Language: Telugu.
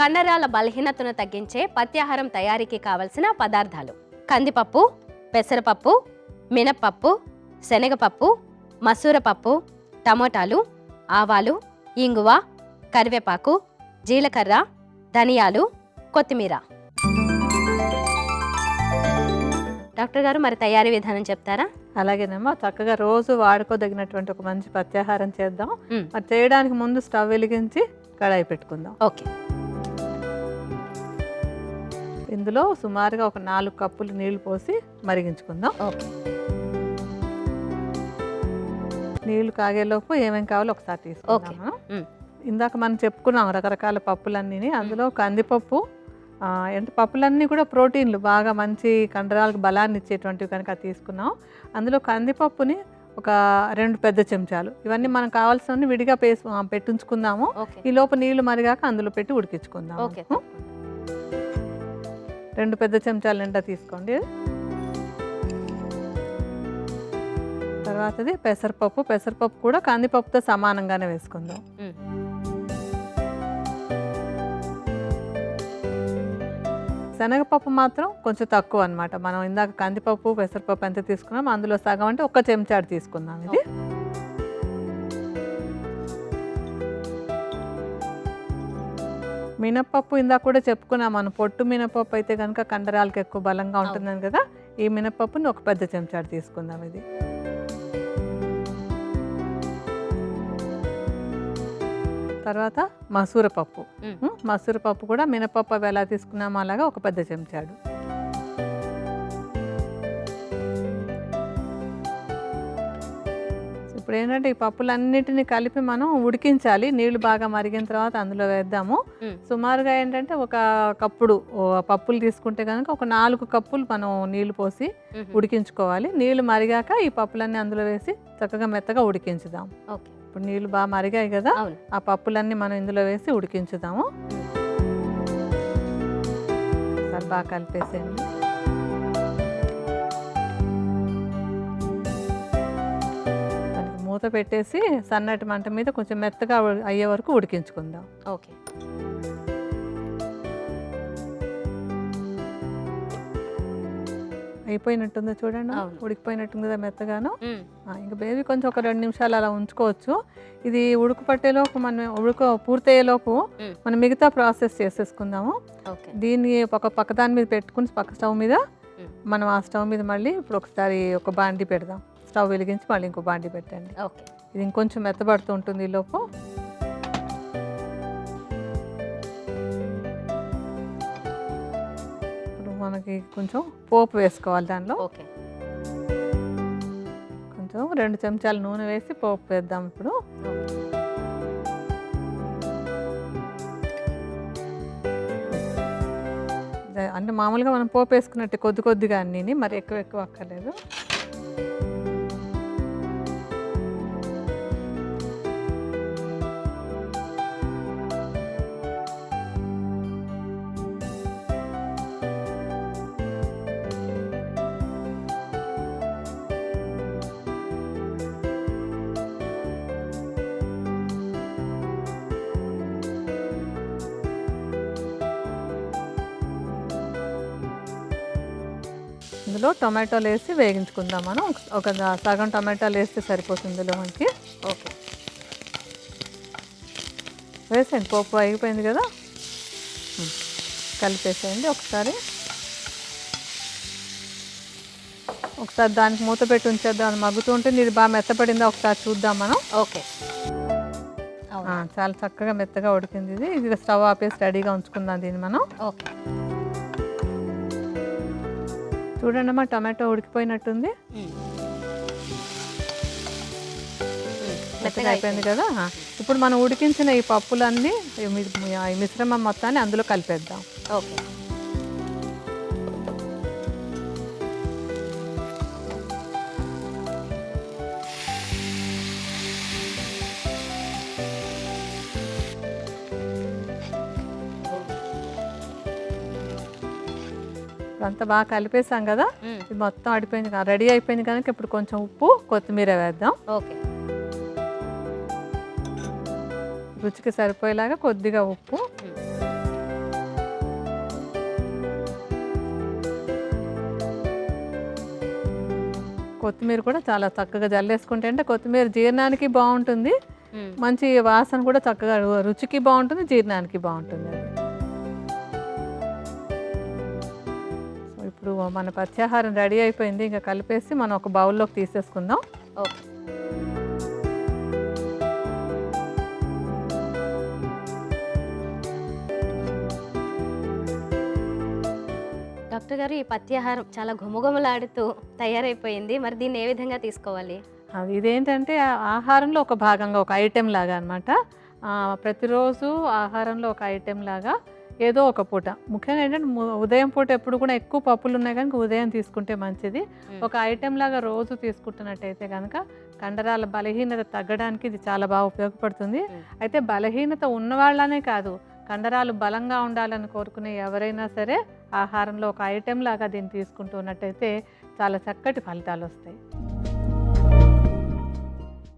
కండరాల బలహీనతను తగ్గించే పత్యాహారం తయారీకి కావలసిన పదార్థాలు: కందిపప్పు, పెసరపప్పు, మినప్పప్పు, శనగపప్పు, మసూర పప్పు, టమోటాలు, ఆవాలు, ఇంగువ, కరివేపాకు, జీలకర్ర, ధనియాలు, కొత్తిమీర. డాక్టర్ గారు, మరి తయారీ విధానం చెప్తారా? అలాగేనమ్మా, చక్కగా రోజు వాడుకోదగినటువంటి ఒక మంచి పత్యాహారం చేద్దాం. మరి చేయడానికి ముందు స్టవ్ వెలిగించి కడాయి పెట్టుకుందాం. ఓకే. ఇందులో సుమారుగా ఒక 4 కప్పులు నీళ్లు పోసి మరిగించుకుందాం. ఓకే. నీళ్లు కాగేలోపు ఏమేమి కావాలో ఒకసారి తీసుకుందాం. ఇందాక మనం చెప్పుకున్నాం రకరకాల పప్పులన్నీ. అందులో కందిపప్పు, అంటే పప్పులన్నీ కూడా ప్రోటీన్లు, బాగా మంచి కండరాలకు బలాన్ని ఇచ్చేటువంటివి కనుక తీసుకున్నాం. అందులో కందిపప్పుని ఒక 2 పెద్ద చెంచాలు, ఇవన్నీ మనం కావాల్సినవి విడిగా పెట్టించుకుందాము. ఈ లోపు నీళ్లు మరిగాక అందులో పెట్టి ఉడికించుకుందాం. 2 పెద్ద చెంచాలు నిండా తీసుకోండి. తర్వాతది పెసరపప్పు. పెసరపప్పు కూడా కందిపప్పుతో సమానంగానే వేసుకుందాం. శనగపప్పు మాత్రం కొంచెం తక్కువ అనమాట. మనం ఇందాక కందిపప్పు పెసరపప్పు ఎంత తీసుకున్నాం అందులో సగం అంటే 1 చెంచాడు తీసుకుందాం. ఇది మినప్పప్పు ఇందాక కూడా చెప్పుకున్నాం మనం, పొట్టు మినపప్పు అయితే కనుక కండరాలకు ఎక్కువ బలంగా ఉంటుందని కదా. ఈ మినపప్పుని 1 పెద్ద చెంచాడు తీసుకుందాం. ఇది తర్వాత మసూర పప్పు. మసూర పప్పు కూడా మినపప్పు అవి ఎలా తీసుకున్నామో అలాగా 1 పెద్ద చెంచాడు. ఇప్పుడు ఏంటంటే ఈ పప్పులన్నిటిని కలిపి మనం ఉడికించాలి. నీళ్లు బాగా మరిగిన తర్వాత అందులో వేద్దాము. సుమారుగా ఏంటంటే ఒక కప్పుడు పప్పులు తీసుకుంటే కనుక ఒక 4 కప్పులు మనం నీళ్లు పోసి ఉడికించుకోవాలి. నీళ్లు మరిగాక ఈ పప్పులన్నీ అందులో వేసి చక్కగా మెత్తగా ఉడికించుదాం. ఇప్పుడు నీళ్లు బాగా మరిగాయి కదా, ఆ పప్పులన్నీ మనం ఇందులో వేసి ఉడికించుదాము. సరే, బాగా కలిపేసేయండి. మూత పెట్టేసి సన్నటి మంట మీద కొంచెం మెత్తగా అయ్యే వరకు ఉడికించుకుందాం. ఓకే. అయిపోయినట్టుందో చూడండి, ఉడికిపోయినట్టుంది కదా మెత్తగాను. ఇంకా బేబీ కొంచెం ఒక 2 నిమిషాలు అలా ఉంచుకోవచ్చు. ఇది ఉడుకు పట్టేలోపు మనం పూర్తయ్యేలోపు మనం మిగతా ప్రాసెస్ చేసేసుకుందాము. దీన్ని ఒక పక్క దాని మీద పెట్టుకుని పక్క స్టవ్ మీద మనం ఆ స్టవ్ మీద మళ్ళీ ఇప్పుడు ఒకసారి ఒక బాండి పెడదాం. స్టవ్ వెలిగించి మళ్ళీ ఇంకో బాండి పెట్టండి. ఇది ఇంకొంచెం మెత్తబడుతూ ఉంటుంది. ఈ లోపు మనకి కొంచెం పోపు వేసుకోవాలి. దానిలో కొంచెం 2 చెంచాలు నూనె వేసి పోపు వేద్దాం. ఇప్పుడు అంటే మామూలుగా మనం పోపు వేసుకున్నట్టు కొద్దిగా అన్నీ, మరి ఎక్కువ అక్కర్లేదు. ఇందులో టొమాటోలు వేసి వేగించుకుందాం. మనం ఒక సగం టొమాటోలు వేస్తే సరిపోతుంది ఇందులో మనకి. ఓకే. వేసేయండి. పోపు అయిపోయింది కదా, కలిపేసేయండి ఒకసారి. దానికి మూత పెట్టి ఉంచేద్దాం. అది మగ్గుతూ ఉంటుంది. ఇది బాగా మెత్తపడిందా ఒకసారి చూద్దాం మనం. ఓకే. చాలా చక్కగా మెత్తగా ఉడికింది. ఇది స్టవ్ ఆపేసి రెడీగా ఉంచుకుందాం దీన్ని మనం. ఓకే. చూడండి అమ్మా, టమాటో ఉడికిపోయినట్టుంది, మెత్తగా అయిపోయింది కదా. ఇప్పుడు మనం ఉడికించిన ఈ పప్పులన్నీ ఈ మిశ్రమం మొత్తాన్ని అందులో కలిపేద్దాం. ఓకే. అంతా బాగా కలిపేసాం కదా, ఇది మొత్తం అడిపోయింది, రెడీ అయిపోయింది కనుక ఇప్పుడు కొంచెం ఉప్పు కొత్తిమీర వేద్దాం. ఓకే. రుచికి సరిపోయేలాగా కొద్దిగా ఉప్పు, కొత్తిమీర కూడా చాలా చక్కగా జల్లేసుకుంటే అంటే కొత్తిమీర జీర్ణానికి బాగుంటుంది, మ్మ్. మంచి వాసన కూడా చక్కగా రుచికి బాగుంటుంది, జీర్ణానికి బాగుంటుంది అది. సో ఇప్పుడు మన పత్యాహారం రెడీ అయిపోయింది, ఇంకా కలిపేసి మనం ఒక బౌల్లోకి తీసేసుకుందాం. ఓకే. డాక్టర్ గారు, ఈ పత్యాహారం చాలా ఘుమఘుమలాడుతూ తయారైపోయింది. మరి దీన్ని ఏ విధంగా తీసుకోవాలి? అది ఇదేంటంటే ఆహారంలో ఒక భాగంగా ఒక ఐటెం లాగా అనమాట. ప్రతిరోజు ఆహారంలో ఒక ఐటెం లాగా ఏదో ఒక పూట, ముఖ్యంగా ఏంటంటే ఉదయం పూట ఎప్పుడు కూడా ఎక్కువ పప్పులు ఉన్నాయి కనుక ఉదయం తీసుకుంటే మంచిది. ఒక ఐటెం లాగా రోజు తీసుకుంటున్నట్టయితే కనుక కండరాల బలహీనత తగ్గడానికి ఇది చాలా బాగా ఉపయోగపడుతుంది. అయితే బలహీనత ఉన్నవాళ్ళనే కాదు, కండరాలు బలంగా ఉండాలని కోరుకునే ఎవరైనా సరే ఆహారంలో ఒక ఐటెం లాగా దీన్ని తీసుకుంటున్నట్టయితే చాలా చక్కటి ఫలితాలు వస్తాయి.